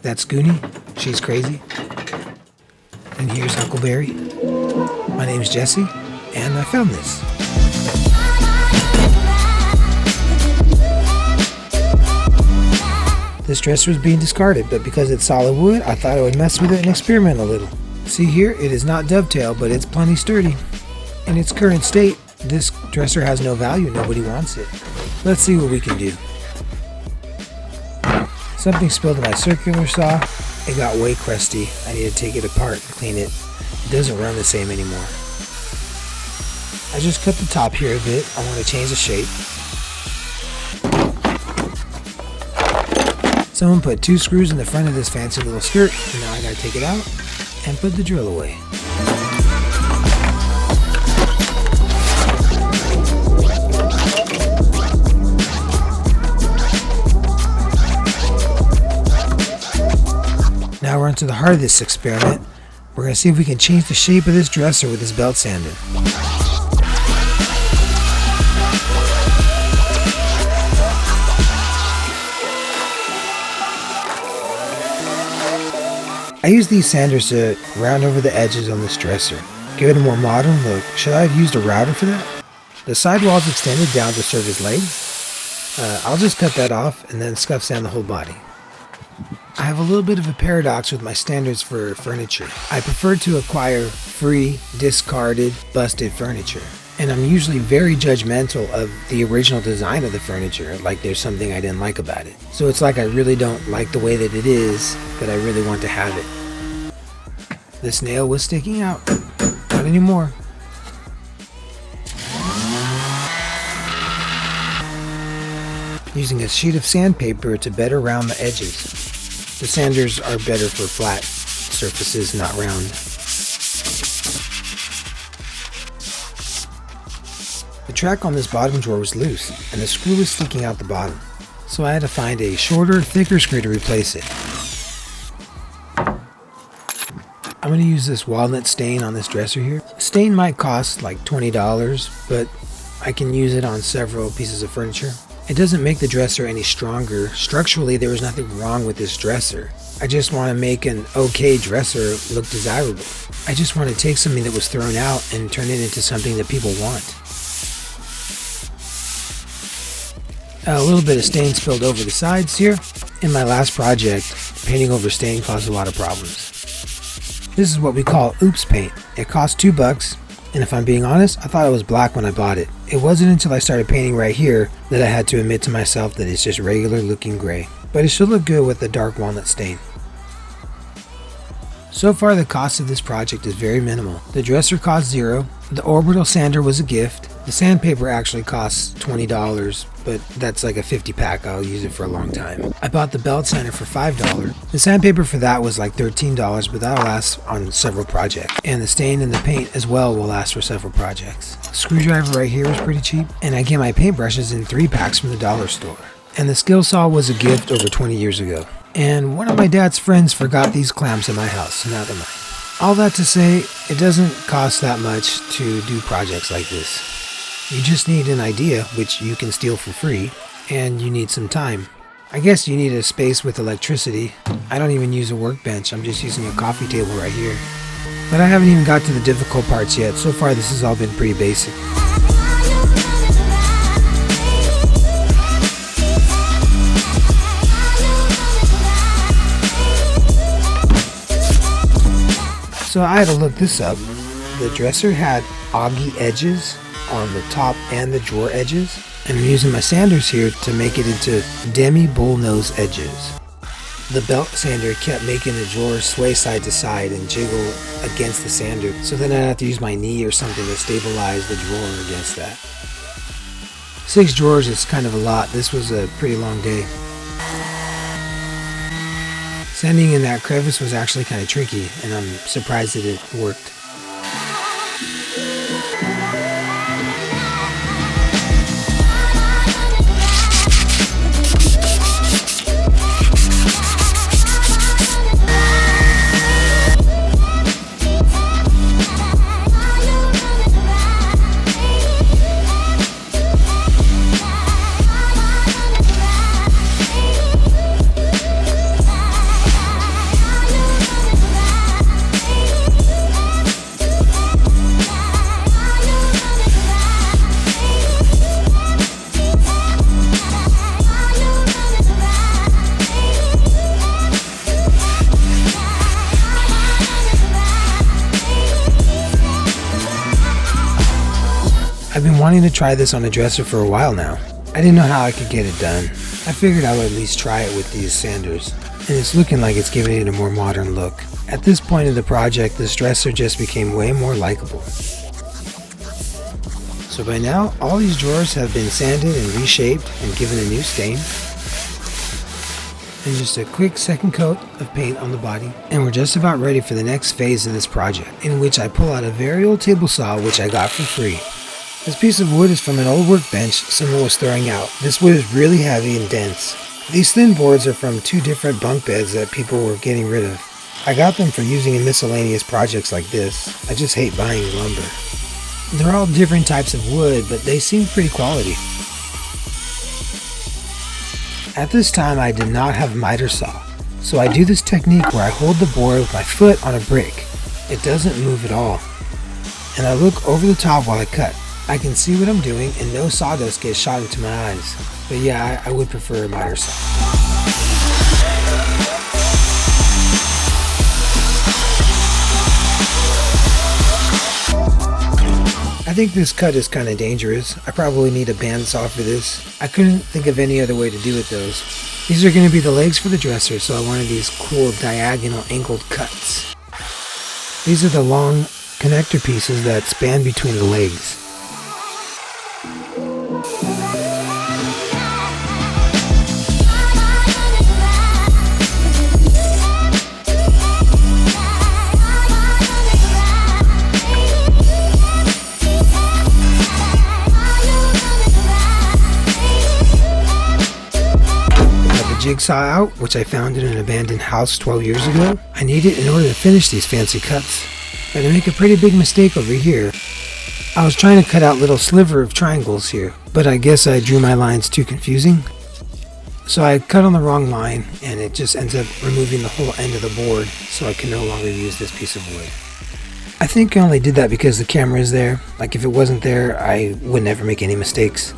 That's Goonie. She's crazy. And here's Huckleberry. My name's Jesse, and I found this. This dresser is being discarded, but because it's solid wood, I thought I would mess with it and experiment a little. See here, it is not dovetail, but it's plenty sturdy. In its current state, this dresser has no value. Nobody wants it. Let's see what we can do. Something spilled in my circular saw. It got way crusty. I need to take it apart and clean it. It doesn't run the same anymore. I just cut the top here a bit. I want to change the shape. Someone put 2 screws in the front of this fancy little skirt, and now I gotta take it out and put the drill away. Now we're into the heart of this experiment. We're going to see if we can change the shape of this dresser with this belt sander. I use these sanders to round over the edges on this dresser. Give it a more modern look. Should I have used a router for that? The sidewall's extended down to serve as legs. I'll just cut that off and then scuff sand the whole body. I have a little bit of a paradox with my standards for furniture. I prefer to acquire free, discarded, busted furniture. And I'm usually very judgmental of the original design of the furniture, like there's something I didn't like about it. So it's like I really don't like the way that it is, but I really want to have it. This nail was sticking out. Not anymore. Using a sheet of sandpaper to better round the edges. The sanders are better for flat surfaces, not round. The track on this bottom drawer was loose, and the screw was sticking out the bottom. So I had to find a shorter, thicker screw to replace it. I'm going to use this walnut stain on this dresser here. Stain might cost like $20, but I can use it on several pieces of furniture. It doesn't make the dresser any stronger. Structurally, there was nothing wrong with this dresser. I just want to make an okay dresser look desirable. I just want to take something that was thrown out and turn it into something that people want. A little bit of stain spilled over the sides here. In my last project, painting over stain caused a lot of problems. This is what we call oops paint. It cost $2. And if I'm being honest, I thought it was black when I bought it. It wasn't until I started painting right here that I had to admit to myself that it's just regular looking gray. But it should look good with the dark walnut stain. So far the cost of this project is very minimal. The dresser cost $0. The orbital sander was a gift. The sandpaper actually costs $20, but that's like a 50 pack. I'll use it for a long time. I bought the belt sander for $5. The sandpaper for that was like $13, but that'll last on several projects. And the stain and the paint as well will last for several projects. The screwdriver right here is pretty cheap, and I get my paintbrushes in 3 packs from the dollar store. And the skill saw was a gift over 20 years ago. And one of my dad's friends forgot these clamps in my house, so now they're mine. All that to say, it doesn't cost that much to do projects like this. You just need an idea, which you can steal for free, and you need some time. I guess you need a space with electricity. I don't even use a workbench, I'm just using a coffee table right here. But I haven't even got to the difficult parts yet. So far this has all been pretty basic. So I had to look this up. The dresser had oggy edges on the top and the drawer edges, and I'm using my sanders here to make it into demi bullnose edges. The belt sander kept making the drawers sway side to side and jiggle against the sander, so then I'd have to use my knee or something to stabilize the drawer against that. 6 drawers is kind of a lot. This was a pretty long day. Sanding in that crevice was actually kind of tricky, and I'm surprised that it worked. been wanting to try this on a dresser for a while now. I didn't know how I could get it done. I figured I would at least try it with these sanders, and it's looking like it's giving it a more modern look. At this point in the project, this dresser just became way more likable. So by now, all these drawers have been sanded and reshaped and given a new stain. And just a quick second coat of paint on the body, and we're just about ready for the next phase of this project, in which I pull out a very old table saw which I got for free. This piece of wood is from an old workbench someone was throwing out. This wood is really heavy and dense. These thin boards are from 2 different bunk beds that people were getting rid of. I got them for using in miscellaneous projects like this. I just hate buying lumber. They're all different types of wood, but they seem pretty quality. At this time I did not have a miter saw, so I do this technique where I hold the board with my foot on a brick. It doesn't move at all. And I look over the top while I cut. I can see what I'm doing and no sawdust gets shot into my eyes. But yeah, I would prefer a miter saw. I think this cut is kind of dangerous. I probably need a bandsaw for this. I couldn't think of any other way to do it though. These are going to be the legs for the dresser, so I wanted these cool diagonal angled cuts. These are the long connector pieces that span between the legs. Jigsaw out, which I found in an abandoned house 12 years ago. I need it in order to finish these fancy cuts. But I make a pretty big mistake over here. I was trying to cut out little sliver of triangles here, but I guess I drew my lines too confusing. So I cut on the wrong line, and it just ends up removing the whole end of the board, so I can no longer use this piece of wood. I think I only did that because the camera is there. Like if it wasn't there, I would never make any mistakes.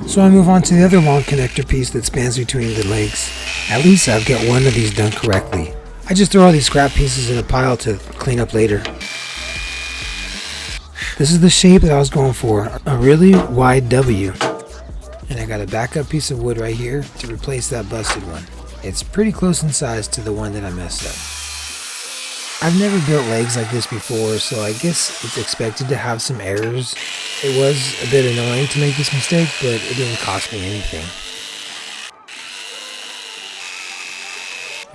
So I move on to the other long connector piece that spans between the legs. At least I'll get one of these done correctly. I just throw all these scrap pieces in a pile to clean up later. This is the shape that I was going for, a really wide W. And I got a backup piece of wood right here to replace that busted one. It's pretty close in size to the one that I messed up. I've never built legs like this before, so I guess it's expected to have some errors. It was a bit annoying to make this mistake, but it didn't cost me anything.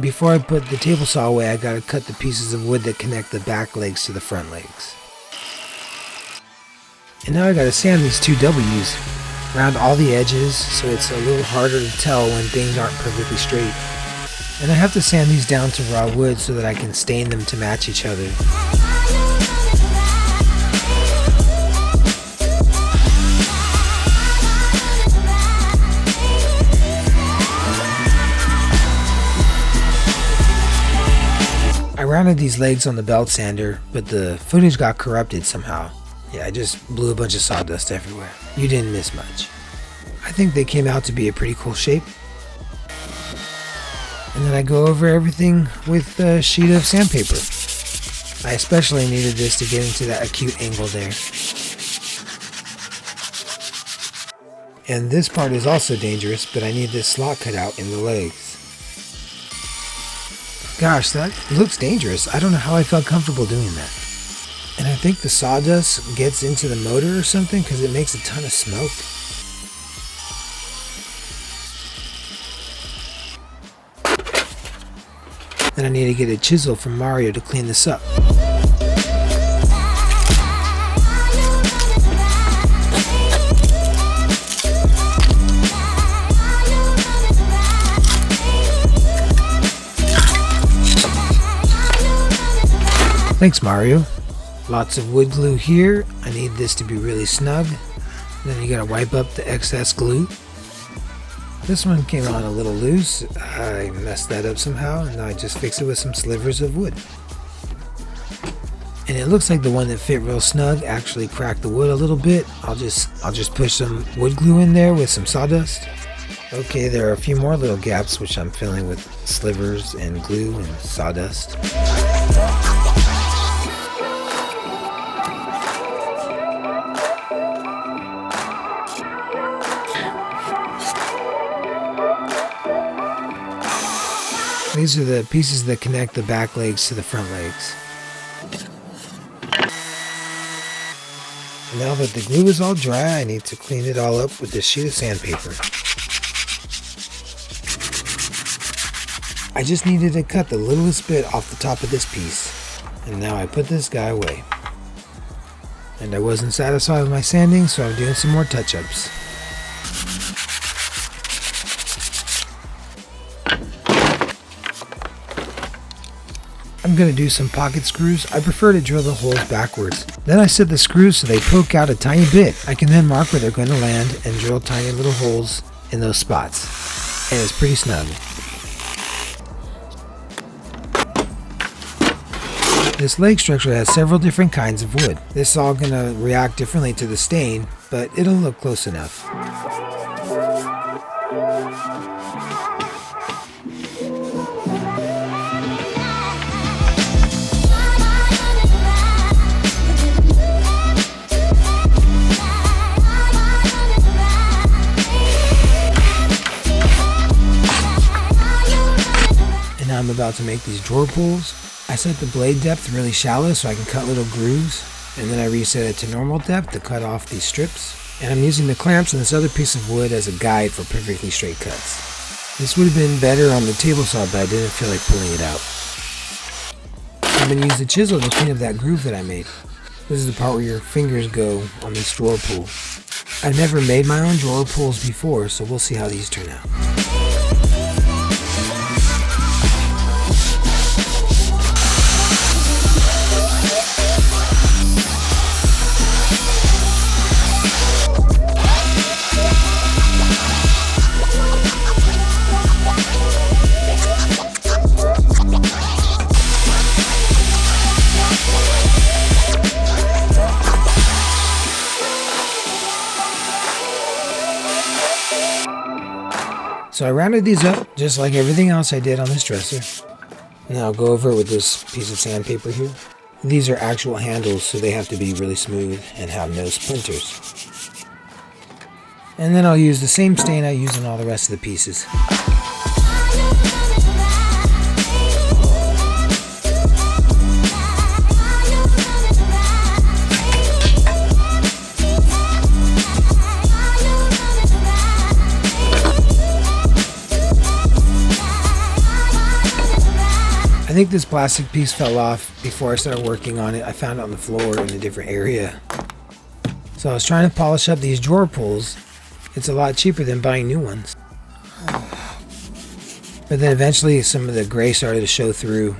Before I put the table saw away, I gotta cut the pieces of wood that connect the back legs to the front legs. And now I gotta sand these 2 W's around all the edges, so it's a little harder to tell when things aren't perfectly straight. And I have to sand these down to raw wood so that I can stain them to match each other. I rounded these legs on the belt sander, but the footage got corrupted somehow. Yeah, I just blew a bunch of sawdust everywhere. You didn't miss much. I think they came out to be a pretty cool shape. And then I go over everything with a sheet of sandpaper. I especially needed this to get into that acute angle there. And this part is also dangerous, but I need this slot cut out in the legs. Gosh, that looks dangerous. I don't know how I felt comfortable doing that. And I think the sawdust gets into the motor or something because it makes a ton of smoke. Then I need to get a chisel from Mario to clean this up. Thanks, Mario. Lots of wood glue here. I need this to be really snug. Then you gotta wipe up the excess glue. This one came on a little loose. I messed that up somehow, and now I just fix it with some slivers of wood. And it looks like the one that fit real snug actually cracked the wood a little bit. I'll just push some wood glue in there with some sawdust. Okay, there are a few more little gaps which I'm filling with slivers and glue and sawdust. These are the pieces that connect the back legs to the front legs. Now that the glue is all dry, I need to clean it all up with this sheet of sandpaper. I just needed to cut the littlest bit off the top of this piece, and now I put this guy away. And I wasn't satisfied with my sanding, so I'm doing some more touch-ups. I'm going to do some pocket screws. I prefer to drill the holes backwards. Then I set the screws so they poke out a tiny bit. I can then mark where they're going to land and drill tiny little holes in those spots. And it's pretty snug. This leg structure has several different kinds of wood. This is all going to react differently to the stain, but it'll look close enough. I'm about to make these drawer pulls. I set the blade depth really shallow so I can cut little grooves, and then I reset it to normal depth to cut off these strips. And I'm using the clamps and this other piece of wood as a guide for perfectly straight cuts. This would have been better on the table saw, but I didn't feel like pulling it out. I'm going to use the chisel to clean up that groove that I made. This is the part where your fingers go on this drawer pull. I've never made my own drawer pulls before, so we'll see how these turn out. So I rounded these up just like everything else I did on this dresser. Now I'll go over it with this piece of sandpaper here. These are actual handles, so they have to be really smooth and have no splinters. And then I'll use the same stain I use on all the rest of the pieces. I think this plastic piece fell off before I started working on it. I found it on the floor in a different area. So I was trying to polish up these drawer pulls. It's a lot cheaper than buying new ones. But then eventually some of the gray started to show through.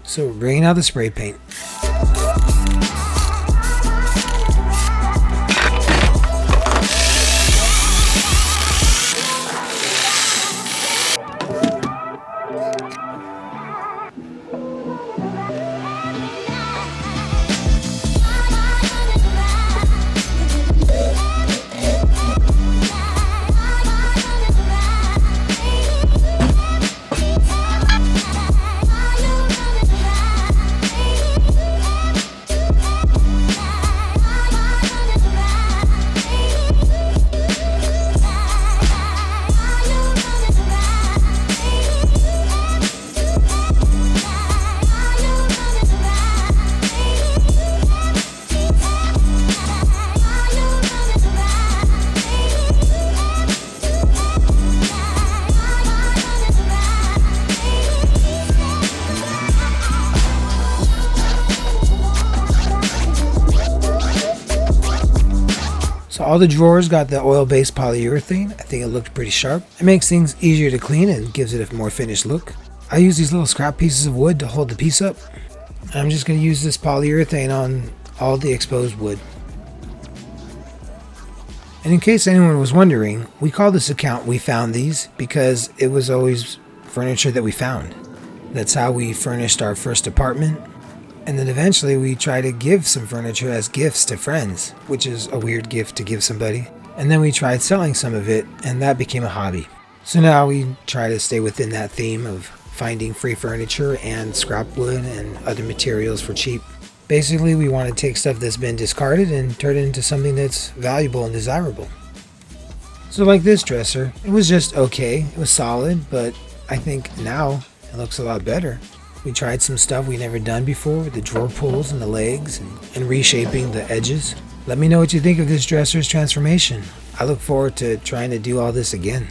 So we're bringing out the spray paint. So all the drawers got the oil-based polyurethane. I think it looked pretty sharp. It makes things easier to clean and gives it a more finished look. I use these little scrap pieces of wood to hold the piece up. I'm just going to use this polyurethane on all the exposed wood. And in case anyone was wondering, we call this account We Found These because it was always furniture that we found. That's how we furnished our first apartment. And then eventually we try to give some furniture as gifts to friends, which is a weird gift to give somebody. And then we tried selling some of it, and that became a hobby. So now we try to stay within that theme of finding free furniture and scrap wood and other materials for cheap. Basically, we want to take stuff that's been discarded and turn it into something that's valuable and desirable. So like this dresser, it was just okay. It was solid, but I think now It looks a lot better. We tried some stuff we never done before with the drawer pulls and the legs and reshaping the edges. Let me know what you think of this dresser's transformation. I look forward to trying to do all this again.